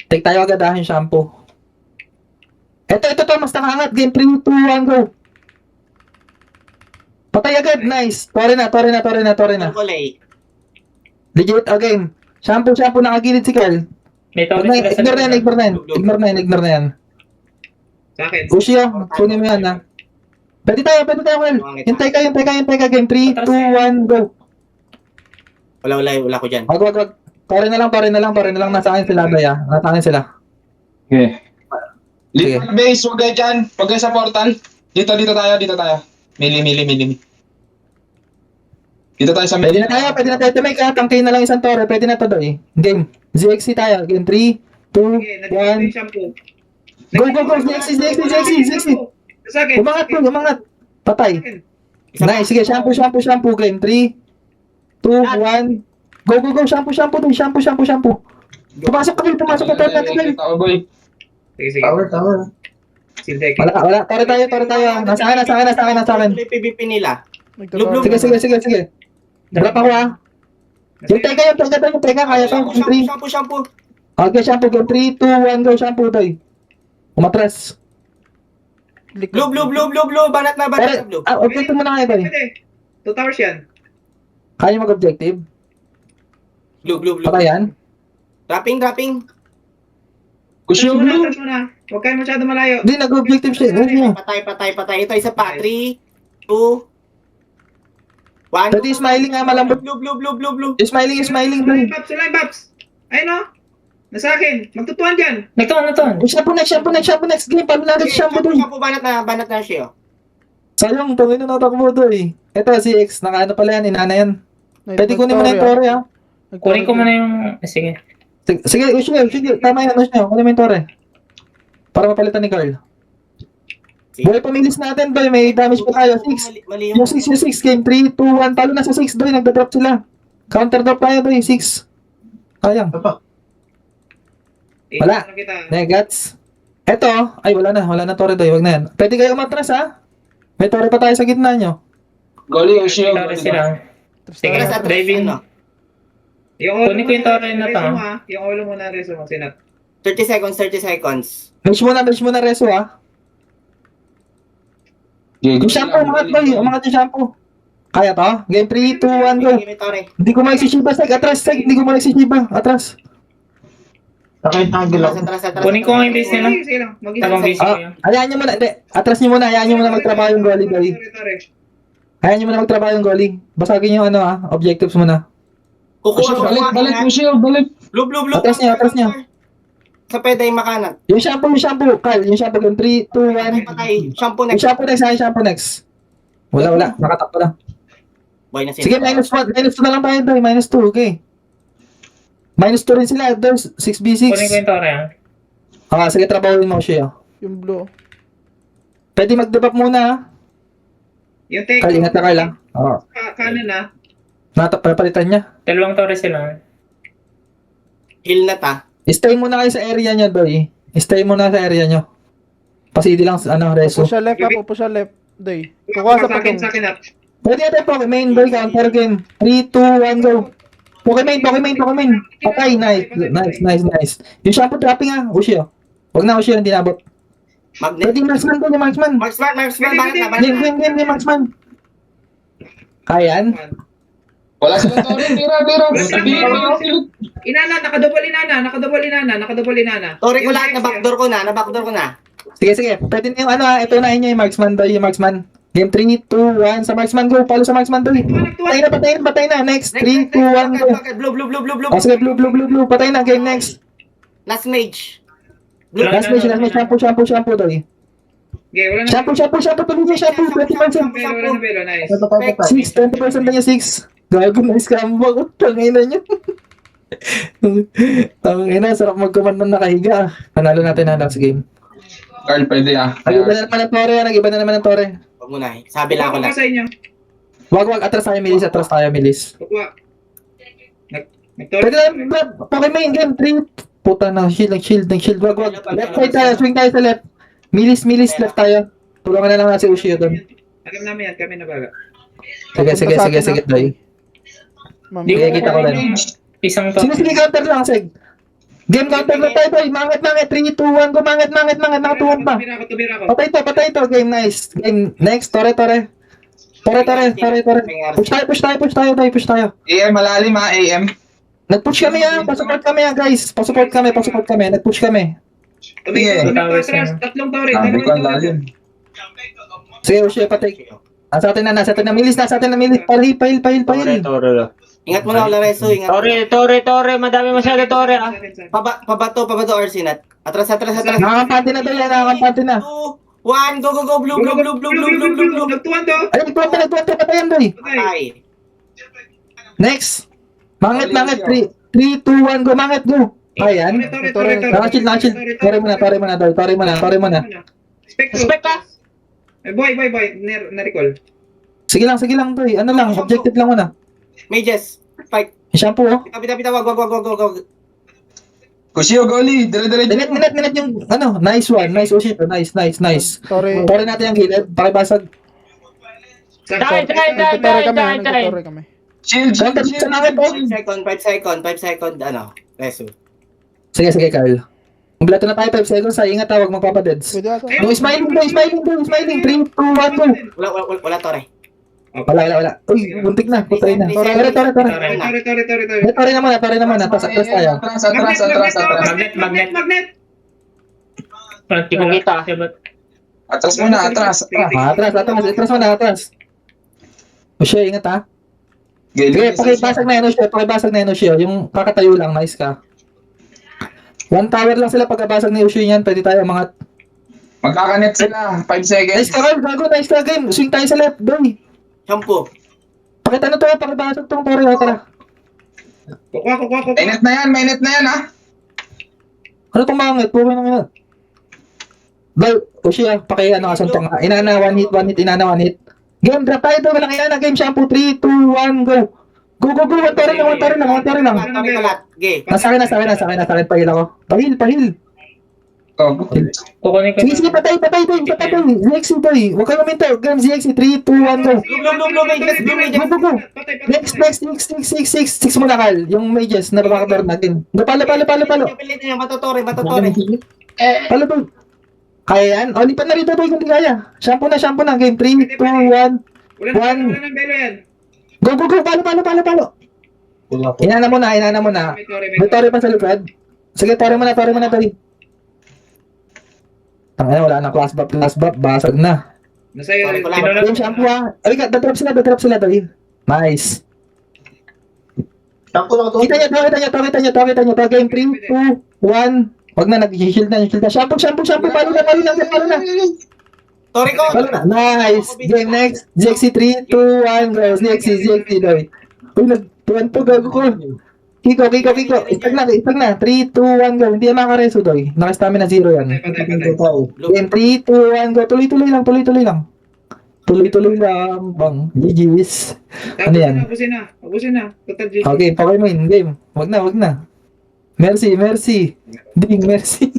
Take tayo agad yung shampoo. Ito, mas nakaangat. Game 3, 2, 1, go. Patay agad, nice. Tore na. Ang kulay. Legit, again. Shampoo, nakagilid si Carl. May tawid sila sa Ignore likod. na yan. Sa akin. Ushio, kunin mo yan ha. Pwede tayo, Carl. Hintay ka. Game 3, 2, 1, go. Wala ko dyan. Wag. Pare na lang. Nasa akin sila, Day ha. Nasa akin sila. Okay. Sige. Base, huwag kayo dyan. Huwag kayo sa portal. Dito tayo. Mili. Dito tayo sa Pwede na tayo. Tumake ha. Tangkay na lang isang tore. Pwede na to, Day. Game. ZXC tayo. Game 3, 2, Okay, nandito na 1. yung shampoo. Go. ZXC. Sa akin. Umangat. Patay. Isa pa. Nice. Sige, shampoo. Game 3, 2, 1. Go. Shampoo, Day. Shampoo. Pumasok ka, Carl. Tao, boy. Sige. Tower. Sildek. Wala. Tore tayo. Nasa akin. Kulay PVP nila. Nagtatawa. Sige. Drop ako ha. Yung teka, kaya to. Yung 3. Shampoo. Okay, shampoo. Game 3, 2, 1, go. Shampoo, Day. Umatras. Blue. Banat na blue. Objective mo na kayo, Day. Pwede. 2 towers yan. Kaya mag-objective? Blue. Patayan? Dropping. Kusyo, blue. Atras muna. Huwag kayo masyado malayo. Hindi, nag-objective siya. Patay. Ito isa pa. 3, 2, 1. Pwede smiling nga, malambot. Blue. Smiling, Sulay Day. Babs. Ayun o. Nasa akin. Magtutuan dyan. Nagtuon. Shampoo next game. Paano natin shampoo, Day? Shampoo, banat na siya. Sayang, tungin na natakbo, Day. Ito, si X. Nakaano pala yan, inana yan. Pwede kunin mo na yung tore, ha? Kunin ko muna yung... Sige. Sige, tama yan, kunin mo yung tore. Para mapalitan ni Carl. Buhay pamilis natin, Doy. May damage pa tayo. 6. Mali Yung 6, Game 3, 2, 1. Talo na sa 6, Doy. Nagda-drop sila. Counter drop tayo, Doy. 6. Sayang. Wala. Ano kita? Negats. Eto. Ay, wala na tore, Doy. Wag na yan. Pwede kayo umatras, ha? May tore pa tayo sa gitna nyo. Goli, Kusyo. Tawid sila. Sige, Atras, driving. ano? Kunin ko yung tore na to. Yung ulo mo na reso mo. Sinat. 30 seconds. Match mo na, Reso, ha? Yung shampoo, umangat, Doy. Umangat yung shampoo. Kaya to? Game 3, 2, 1, go. May tore. Hindi ko magsishiba, Seg. Atras, Seg. Hindi ko magsishiba. Atras. Atras. Kunin ko nga yung base nila. Sige lang. Tabang base ko yun. Hayaan nyo muna. Hindi. Atras nyo muna. Hayaan nyo muna magtrabaho yung goalie, Doy. Hayaan nyo muna magtrabaho yung goalie. Basagin yung objectives muna. Kukuha. Balik, Kusyo, balik. Blue. Atras niyo. Sa pwede yung makanat. Yung shampoo. Kyle, yung shampoo. Game 3, 2, 1. Patay. Shampoo Yung next. shampoo next. Wala. Nakatakbo na. Boy na Sige, minus 1. Minus 2 na lang tayo, Doy. Minus 2, okay. Minus 2 rin sila. There's 6v6. Kunin ko yung tore, ha. Sige, trabahuin mo siya. Yung blue. Pwede mag-debug muna, ha? Yung take. Kyle, ingat ka, Kyle, ha? Kanan na. Napalitan niya. Dalawang tore sila. Heal na ta. Stay muna kayo sa area niya, Doy. Stay muna sa area niyo. Pasidi lang, Reso. Push sa left ha, push sa left. Day. Kukuha sa patong. Sa akin na. Pwede natin Pokemon, Doy. Counter game. 3, 2, 1, go. Pokemon. Patay, nice. Yung shampoo dropping, ha? Ushio. Huwag na, Ushio. Hindi nabot. Magnet. Pwede marksman, Doy. Marksman. Marksman. Banat na. Game, marksman. Kayan? Wala silang tore. Tira. Inana, nakadouble inana. Tore ko lahat. Nabackdoor ko na. Sige. Pwede na yung ito na yung marksman, Doy. Yung marksman. Game 3, 2, 1. Sa marksman, go. Follow sa marksman, Doy. Patay na. Next. 3, 2, 1, go. Blue. Sige, blue. Patay na. Game next. Last mage. Last mage. Shampoo, Doy. Okay, wala na. Shampoo. Tuloy niya, shampoo. 20%. Wala na belo, nice. 20% na niya, 6. Gago na scam mo. Tangina niyo. Tangina, sarap mag-command ng nakahiga. Panalo natin na last game. Carl, pwede Nag-iba na naman ng tore. Huwag mo na. Sabi lang ako Kukuha lang. sa inyo. Wag, atras tayo, Milis. Kukuha. Pwede na, Pokemon game 3. Puta na, shield. Wag. Left side tayo, swing tayo sa left. Milis, left tayo. Tulungan na lang na si Ushio doon. Alam namin yan, kami na baga. Sige, Doy. Ma'am. Di Sige, kita ko rin. Isang Sige, tore. counter lang, Seg. Game counter na tayo, boy. Mangat, 3, 2, 1, go. Mangat. Nakatuwan pa. Tubira ako. Patay to. Game, nice. Game, next. Tore. Tore. Push tayo, boy. AM, malalim ha, AM. Nag-push kami pasupport kami guys. Pasupport kami. Nag-push kami. Tumingin Towers atras. na. Tatlong tower. Sabi ko, Dalawang tower. lalim. Sige, Ushi, patay. Nasa atin na. Milis. Pahil. Ingat mo na, Lareso. Ingat. Tore, madami masyado tore ah. Pabato, Arsinat. Atras. Nakakampante na doon yan. 2, 1, go, blue. Nagtuwan to. Ay, nagtuwan. Patayan, boy. Patay. Next. Mangat. 3, 2, 1, go. Mangat, go. Ayan. Nakashield. Tore mo na. Spectro. Spec ka? Boy. Na-recall. Sige lang, boy. Ano lang, objective lang muna. Mages. Fight. Shampoo, oh. Pita, wag. Kushio, goli. Dire-dire. Minute yung, nice one. Nice, Ushi. Nice. Tore. Tore natin yung gilid. Pakibasag. Try. Nagtutore kami. Shield. Counter sa langit, oh. 5 second, Reso. Sige, Carl. Kumpleto na tayo 5 seconds. Ingat, huwag magpapadeds. Pwede ata. Yung smiling. 3, 2, 1, go. Wala, Tore. Wala. Uy, buntik na. Putay na. Tore. Tore. Tore na muna. Atras tayo. Magnet. Hindi ko kita. Atras muna, atras. Atras muna. Ushi, ingat ha. Sige, pakibasag na yun, Ushi. Yung kakatayo lang, nice ka. One tower lang sila pagkabasag ni Ushi yan. Pwede tayo mga... Magkakanet sila. 5 seconds. Nice ka, Carl. Gago, nice ka game. Swing tayo sa left, boy. Shampoo. Pakita na to, pakibasag tong Tore. Tara. Kukuha. Mainit na yan ha. Ano itong mangit? Buhay na nga. Boy, Ushi, pakiano ka santong. Inana, one hit. Game, drop tayo to. Walang inana. Game, Shampoo. 3, 2, 1, go. Go. One Tore lang. Tore kalat. Ge. Nasa akin. Pahil ako. Pahil. Oh. Kukunin ko. Sige, patay. ZXC, boy. Huwag kayo minta. Game, ZXC. 3, 2, 1, go. Blue mages. Go. Next. 6 muna, Carl. Yung mages na babakador natin. Go, palo. Pilit niya, bato Tore. Palo. Kaya yan? O, lipat na rito, boy, kung di kaya. Shampoo na. Game, 3, 2, 1. Wala nang belo yan. Go. Palo. Inana mo na. May Tore pa sa likod. Sige, Tore mo na, Tore. Tangina, wala na class buff. Basag na. Nasa iyo. Game, Shampoo ha. Ay, datrap sila, boy. Nice. Kita nyo to. Game, 3, 2, 1. Wag na, nag-shield na. Shampoo. Palo na. Tore ko. Palo na. Nice. Game next. ZXC 3, 2, 1, go. ZXC, boy. Uy, nagtuwan to, gago ko. Kiko. Itag na. 3, 2, 1, go. Hindi yan makareso, doy. Naka-stamina 0 yan. Game 3, 2, 1, go. Tuloy-tuloy lang. Bang. GG's. Ano yan? Ubusin na. Total GG. Okay, Pokemon game. Wag na. Mercy. Ding, mercy.